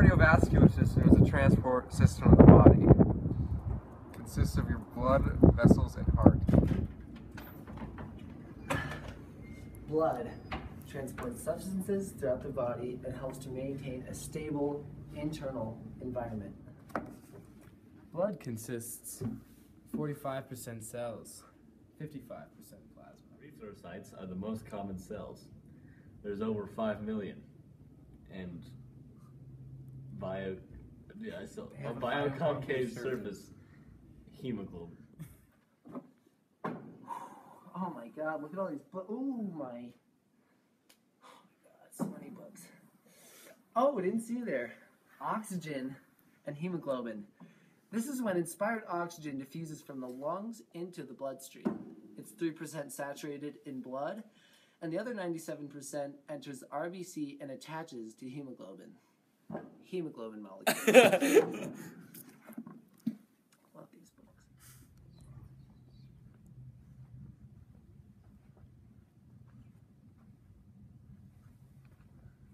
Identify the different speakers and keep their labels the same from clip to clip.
Speaker 1: cardiovascular system is a transport system of the body. It consists of your blood vessels and heart.
Speaker 2: Blood transports substances throughout the body and helps to maintain a stable internal environment.
Speaker 3: Blood consists 45% cells, 55% plasma.
Speaker 4: Erythrocytes are the most common cells. There's over 5 million. And a bioconcave surface hemoglobin.
Speaker 2: Oh my god, look at all these bugs. Oh my god, so many bugs. Oh, I didn't see you there. Oxygen and hemoglobin. This is when inspired oxygen diffuses from the lungs into the bloodstream. It's 3% saturated in blood, and the other 97% enters the RBC and attaches to hemoglobin. Hemoglobin molecules. Love these books.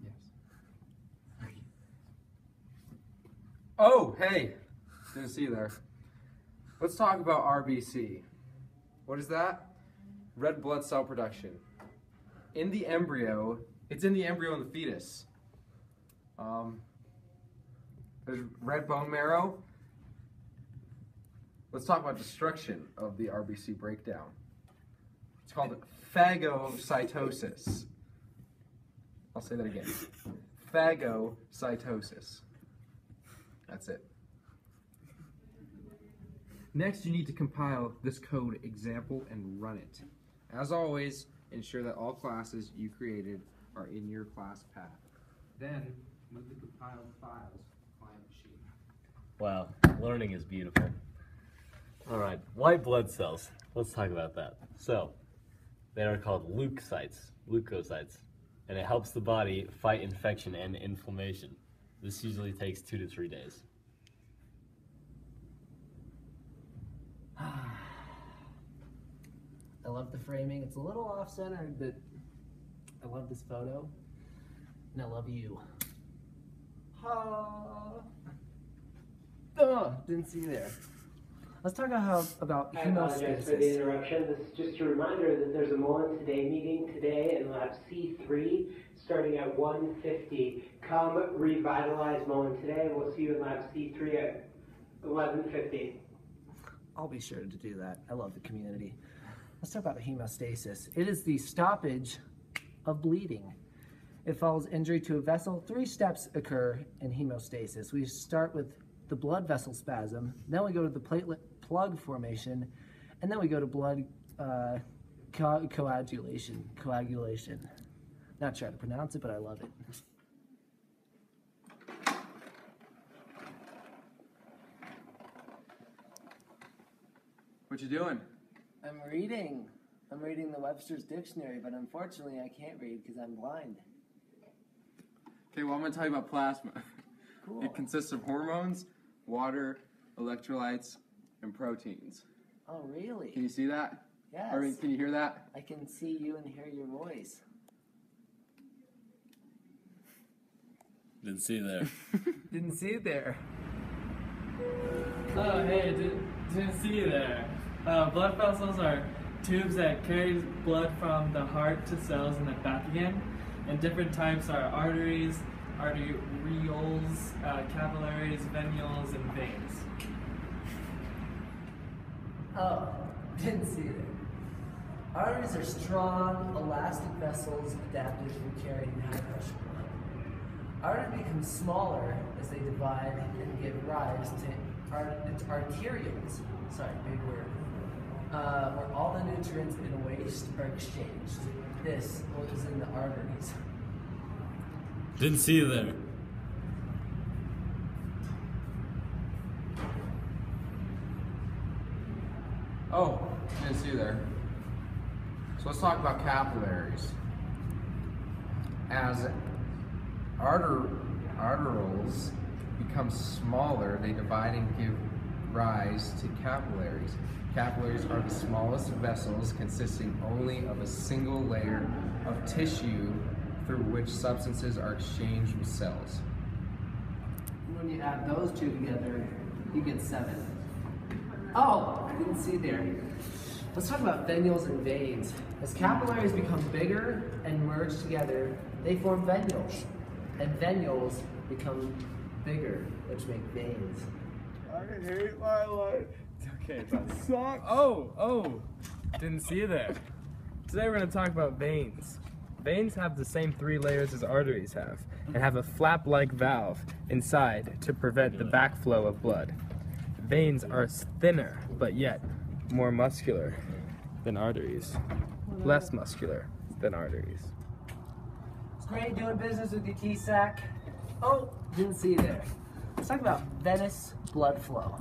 Speaker 1: Yes. Oh, hey! Didn't see you there. Let's talk about RBC. What is that? Red blood cell production. In the embryo, it's in the embryo and the fetus. There's red bone marrow. Let's talk about destruction of the RBC breakdown. It's called phagocytosis. I'll say that again. Phagocytosis. That's it. Next, you need to compile this code example and run it. As always, ensure that all classes you created are in your class path. Then, move the compiled files to the client machine.
Speaker 4: Wow, learning is beautiful. All right, white blood cells. Let's talk about that. So, they are called leukocytes, and it helps the body fight infection and inflammation. This usually takes 2 to 3 days.
Speaker 2: I love the framing. It's a little off-centered, but I love this photo, and I love you. Didn't see you there. Let's talk about
Speaker 5: I apologize for the
Speaker 2: hemostasis.
Speaker 5: interruption. This is just a reminder that there's a Mullen Today meeting today in Lab C3 starting at 1:50. Come revitalize Mullen Today. We'll see you in Lab C3 at 11:50.
Speaker 2: I'll be sure to do that. I love the community. Let's talk about hemostasis. It is the stoppage of bleeding. It follows injury to a vessel. 3 steps occur in hemostasis. We start with the blood vessel spasm, then we go to the platelet plug formation, and then we go to blood coagulation. Not sure how to pronounce it, but I love it.
Speaker 1: What you doing?
Speaker 2: I'm reading the Webster's Dictionary, but unfortunately I can't read because I'm blind.
Speaker 1: Okay, well I'm going to tell you about plasma.
Speaker 2: Cool.
Speaker 1: It consists of hormones, water, electrolytes, and proteins.
Speaker 2: Oh, really?
Speaker 1: Can you see that?
Speaker 2: Yes.
Speaker 1: Or can you hear that?
Speaker 2: I can see you and hear your voice.
Speaker 4: Didn't see you there.
Speaker 2: Didn't see it there.
Speaker 3: Oh, hey, didn't see you there. Blood vessels are tubes that carry blood from the heart to cells and then back again. And different types are arteries, arterioles, capillaries, venules, and veins.
Speaker 2: Oh, didn't see it. Arteries are strong, elastic vessels adapted for carrying high pressure blood. Arteries become smaller as they divide and give rise to arterioles. Sorry, big word. Where all the nutrients and waste are exchanged. This is in the arteries.
Speaker 4: Didn't see you there.
Speaker 1: Oh, didn't see you there. So let's talk about capillaries. As arterioles become smaller, they divide and give rise to capillaries. Capillaries are the smallest vessels consisting only of a single layer of tissue through which substances are exchanged with cells.
Speaker 2: when you add those two together, you get 7. Oh, I didn't see there. Let's talk about venules and veins. As capillaries become bigger and merge together, they form venules. And venules become bigger, which make veins.
Speaker 1: I hate my life. Okay, that sucks. Oh, didn't see you there. Today we're going to talk about veins. Veins have the same 3 layers as arteries have, and have a flap-like valve inside to prevent the backflow of blood. Veins are thinner, but yet more muscular than arteries. Less muscular than arteries.
Speaker 2: It's great doing business with you, T-Sac. Oh, didn't see you there. Let's talk about venous blood flow.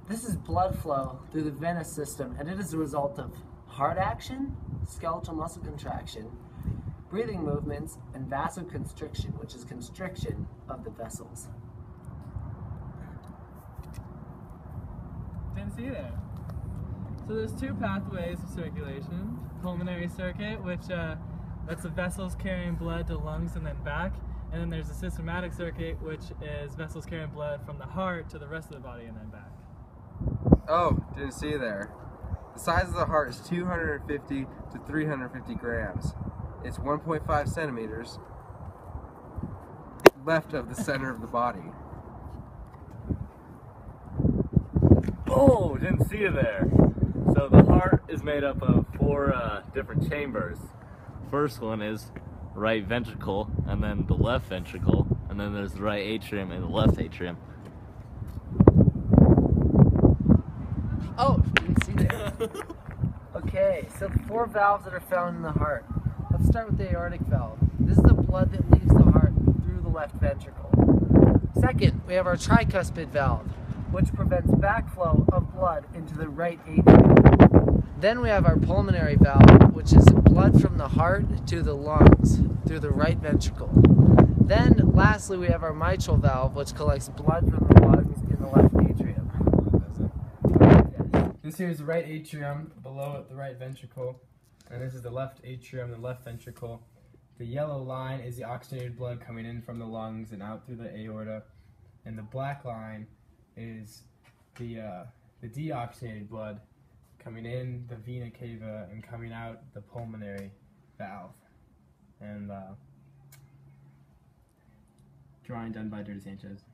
Speaker 2: This is blood flow through the venous system, and it is a result of heart action, skeletal muscle contraction, breathing movements, and vasoconstriction, which is constriction of the vessels.
Speaker 3: Didn't see that. So there's 2 pathways of circulation. Pulmonary circuit, which that's the vessels carrying blood to lungs and then back. And then there's a systematic circuit, which is vessels carrying blood from the heart to the rest of the body and then back.
Speaker 1: Oh, didn't see you there. The size of the heart is 250 to 350 grams. It's 1.5 centimeters left of the center of the body.
Speaker 4: Oh, didn't see you there. So the heart is made up of 4 different chambers. First one is right ventricle, and then the left ventricle, and then there's the right atrium and the left atrium.
Speaker 2: Oh, didn't see that. Okay, so the 4 valves that are found in the heart. Let's start with the aortic valve. This is the blood that leaves the heart through the left ventricle. Second, we have our tricuspid valve, which prevents backflow of blood into the right atrium. Then we have our pulmonary valve, which is blood from the heart to the lungs through the right ventricle. Then, lastly, we have our mitral valve, which collects blood from the lungs in the left atrium.
Speaker 1: This here is the right atrium, below it the right ventricle, and this is the left atrium, the left ventricle. The yellow line is the oxygenated blood coming in from the lungs and out through the aorta, and the black line is the deoxygenated blood coming in the vena cava and coming out the pulmonary valve. And drawing done by Dirty Sanchez.